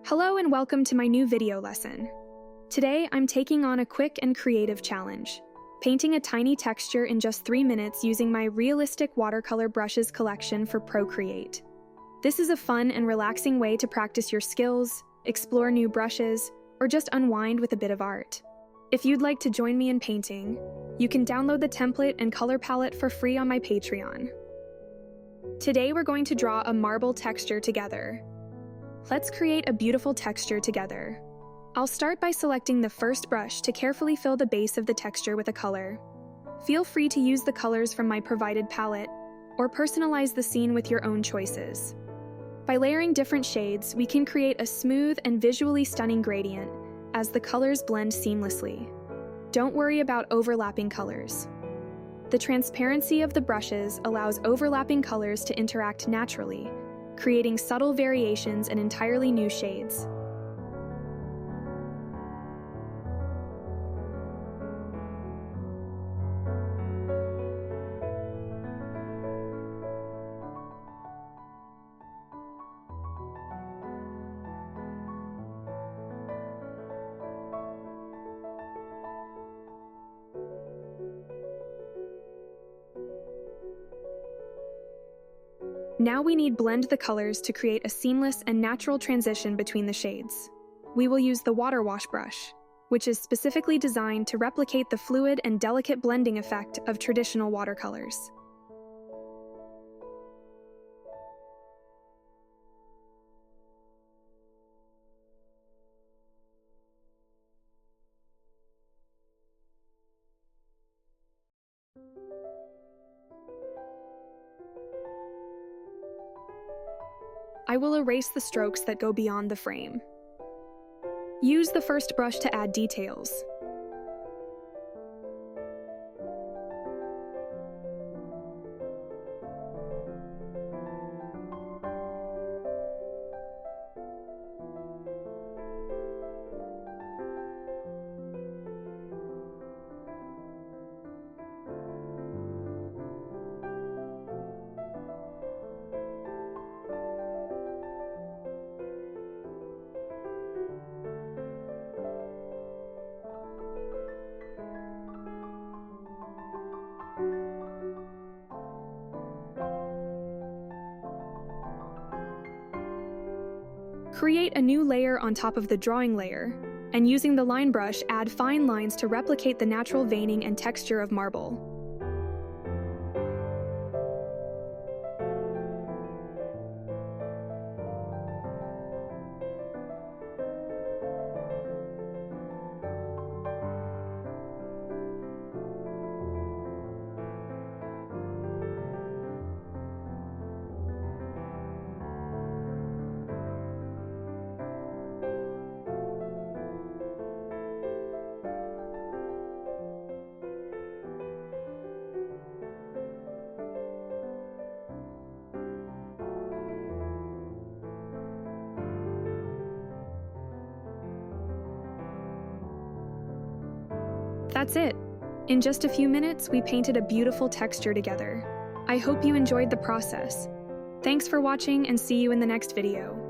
Hello and welcome to my new video lesson. Today, I'm taking on a quick and creative challenge, painting a tiny texture in just 3 minutes using my Realistic Watercolor Brushes collection for Procreate. This is a fun and relaxing way to practice your skills, explore new brushes, or just unwind with a bit of art. If you'd like to join me in painting, you can download the template and color palette for free on my Patreon. Today, we're going to draw a marble texture together. Let's create a beautiful texture together. I'll start by selecting the first brush to carefully fill the base of the texture with a color. Feel free to use the colors from my provided palette, or personalize the scene with your own choices. By layering different shades, we can create a smooth and visually stunning gradient as the colors blend seamlessly. Don't worry about overlapping colors. The transparency of the brushes allows overlapping colors to interact naturally, creating subtle variations and entirely new shades. Now we need blend the colors to create a seamless and natural transition between the shades. We will use the water wash brush, which is specifically designed to replicate the fluid and delicate blending effect of traditional watercolors. I will erase the strokes that go beyond the frame. Use the first brush to add details. Create a new layer on top of the drawing layer, and using the line brush, add fine lines to replicate the natural veining and texture of marble. That's it. In just a few minutes, we painted a beautiful texture together. I hope you enjoyed the process. Thanks for watching and see you in the next video.